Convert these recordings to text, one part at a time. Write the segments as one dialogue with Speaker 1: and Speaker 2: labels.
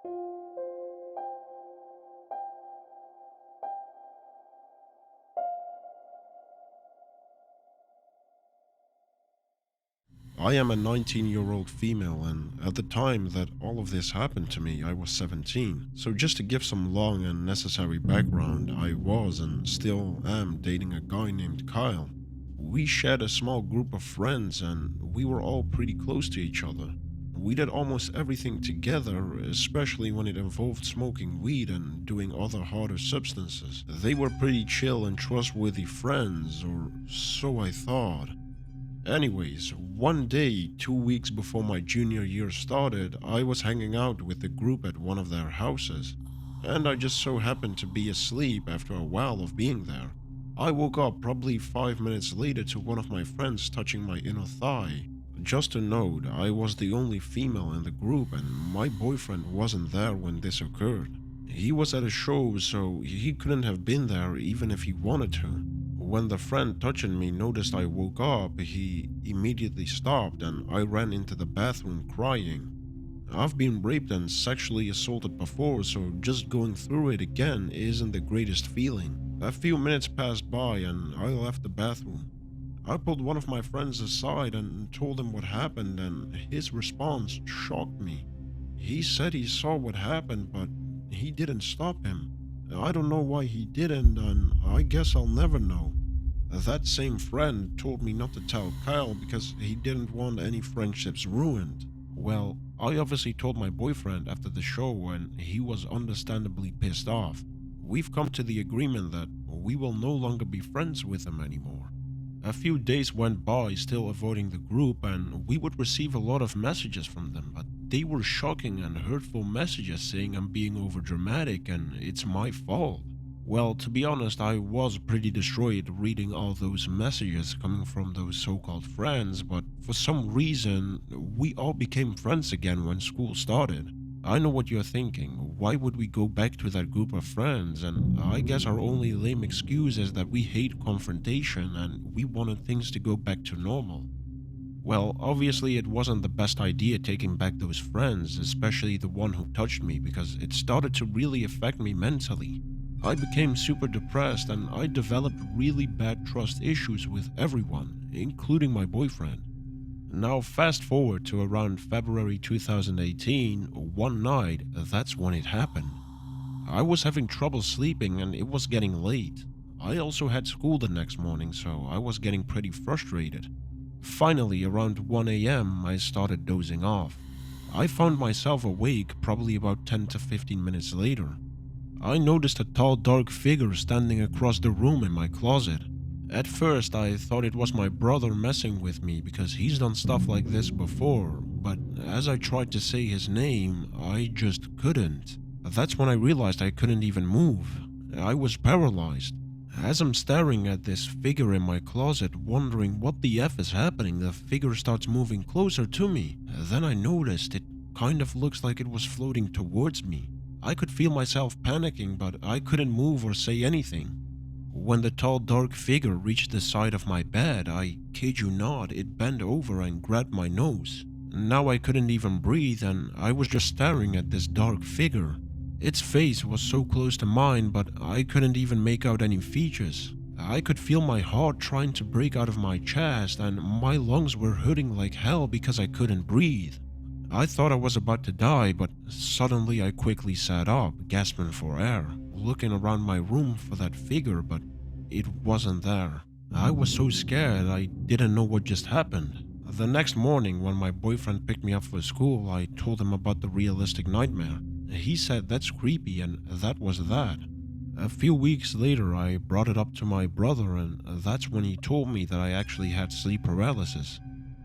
Speaker 1: I am a 19-year-old female, and at the time that all of this happened to me, I was 17. So, just to give some long and necessary background, I was and still am dating a guy named Kyle. We shared a small group of friends, and we were all pretty close to each other. We did almost everything together, especially when it involved smoking weed and doing other harder substances. They were pretty chill and trustworthy friends, or so I thought. Anyways, one day, 2 weeks before my junior year started, I was hanging out with the group at one of their houses, and I just so happened to be asleep after a while of being there. I woke up probably 5 minutes later to one of my friends touching my inner thigh. Just a note, I was the only female in the group, and my boyfriend wasn't there when this occurred. He was at a show, so he couldn't have been there even if he wanted to. When the friend touching me noticed I woke up, he immediately stopped and I ran into the bathroom crying. I've been raped and sexually assaulted before, so just going through it again isn't the greatest feeling. A few minutes passed by and I left the bathroom. I pulled one of my friends aside and told him what happened, and his response shocked me. He said he saw what happened, but he didn't stop him. I don't know why he didn't, and I guess I'll never know. That same friend told me not to tell Kyle because he didn't want any friendships ruined. Well, I obviously told my boyfriend after the show, and he was understandably pissed off. We've come to the agreement that we will no longer be friends with him anymore. A few days went by still avoiding the group, and we would receive a lot of messages from them, but they were shocking and hurtful messages saying I'm being overdramatic and it's my fault. Well, to be honest, I was pretty destroyed reading all those messages coming from those so-called friends, but for some reason, we all became friends again when school started. I know what you're thinking. Why would we go back to that group of friends? And I guess our only lame excuse is that we hate confrontation and we wanted things to go back to normal. Well, obviously it wasn't the best idea taking back those friends, especially the one who touched me, because it started to really affect me mentally. I became super depressed and I developed really bad trust issues with everyone, including my boyfriend. Now fast forward to around February 2018, one night, that's when it happened. I was having trouble sleeping and it was getting late. I also had school the next morning, so I was getting pretty frustrated. Finally, around 1 a.m., I started dozing off. I found myself awake probably about 10 to 15 minutes later. I noticed a tall, dark figure standing across the room in my closet. At first, I thought it was my brother messing with me because he's done stuff like this before, but as I tried to say his name, I just couldn't. That's when I realized I couldn't even move. I was paralyzed. As I'm staring at this figure in my closet, wondering what the F is happening, the figure starts moving closer to me. Then I noticed it kind of looks like it was floating towards me. I could feel myself panicking, but I couldn't move or say anything. When the tall dark figure reached the side of my bed, I kid you not, it bent over and grabbed my nose. Now I couldn't even breathe and I was just staring at this dark figure. Its face was so close to mine, but I couldn't even make out any features. I could feel my heart trying to break out of my chest and my lungs were hurting like hell because I couldn't breathe. I thought I was about to die, but suddenly I quickly sat up, gasping for air, looking around my room for that figure, but it wasn't there. I was so scared I didn't know what just happened. The next morning, when my boyfriend picked me up for school, I told him about the realistic nightmare. He said that's creepy, and that was that. A few weeks later, I brought it up to my brother, and that's when he told me that I actually had sleep paralysis.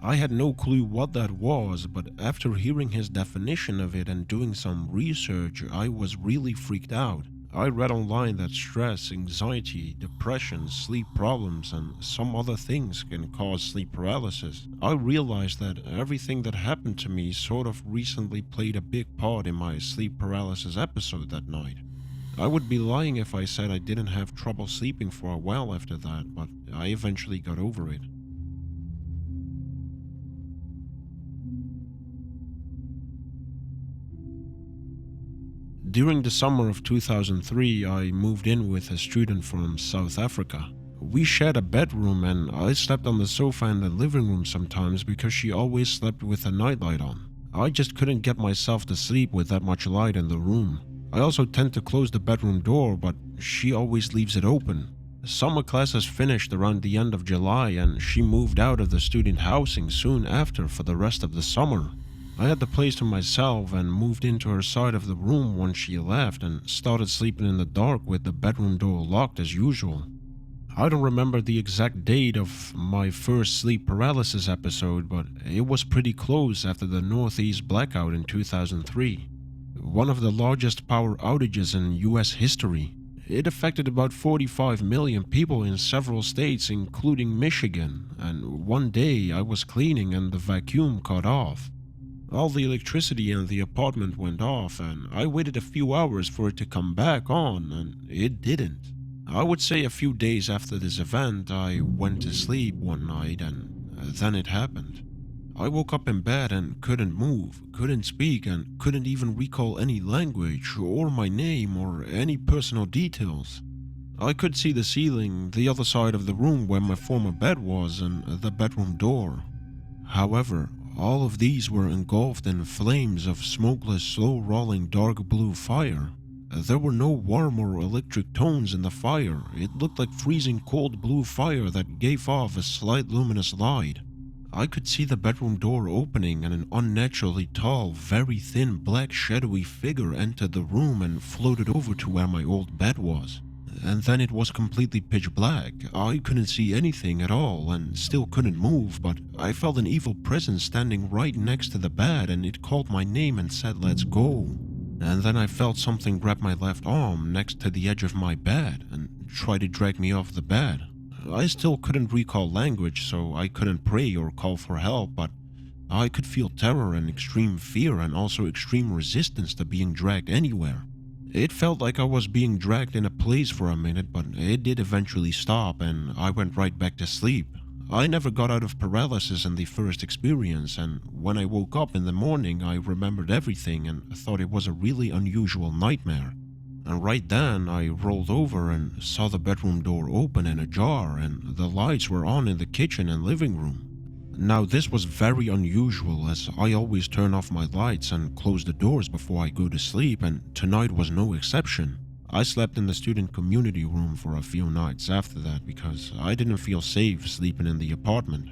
Speaker 1: I had no clue what that was, but after hearing his definition of it and doing some research, I was really freaked out. I read online that stress, anxiety, depression, sleep problems, and some other things can cause sleep paralysis. I realized that everything that happened to me sort of recently played a big part in my sleep paralysis episode that night. I would be lying if I said I didn't have trouble sleeping for a while after that, but I eventually got over it. During the summer of 2003, I moved in with a student from South Africa. We shared a bedroom and I slept on the sofa in the living room sometimes because she always slept with a nightlight on. I just couldn't get myself to sleep with that much light in the room. I also tend to close the bedroom door, but she always leaves it open. Summer classes finished around the end of July and she moved out of the student housing soon after for the rest of the summer. I had the place to myself and moved into her side of the room when she left and started sleeping in the dark with the bedroom door locked as usual. I don't remember the exact date of my first sleep paralysis episode, but it was pretty close after the Northeast blackout in 2003. One of the largest power outages in US history. It affected about 45 million people in several states, including Michigan, and one day I was cleaning and the vacuum cut off. All the electricity in the apartment went off, and I waited a few hours for it to come back on, and it didn't. I would say a few days after this event, I went to sleep one night, and then it happened. I woke up in bed and couldn't move, couldn't speak, and couldn't even recall any language, or my name, or any personal details. I could see the ceiling, the other side of the room where my former bed was, and the bedroom door. However, all of these were engulfed in flames of smokeless, slow-rolling dark blue fire. There were no warm or electric tones in the fire. It looked like freezing cold blue fire that gave off a slight luminous light. I could see the bedroom door opening and an unnaturally tall, very thin, black shadowy figure entered the room and floated over to where my old bed was. And then it was completely pitch black. I couldn't see anything at all and still couldn't move, but I felt an evil presence standing right next to the bed and it called my name and said, "Let's go." And then I felt something grab my left arm next to the edge of my bed and try to drag me off the bed. I still couldn't recall language, so I couldn't pray or call for help, but I could feel terror and extreme fear and also extreme resistance to being dragged anywhere. It felt like I was being dragged in a place for a minute, but it did eventually stop and I went right back to sleep. I never got out of paralysis in the first experience, and when I woke up in the morning I remembered everything and thought it was a really unusual nightmare. And right then I rolled over and saw the bedroom door open and ajar and the lights were on in the kitchen and living room. Now this was very unusual as I always turn off my lights and close the doors before I go to sleep, and tonight was no exception. I slept in the student community room for a few nights after that because I didn't feel safe sleeping in the apartment.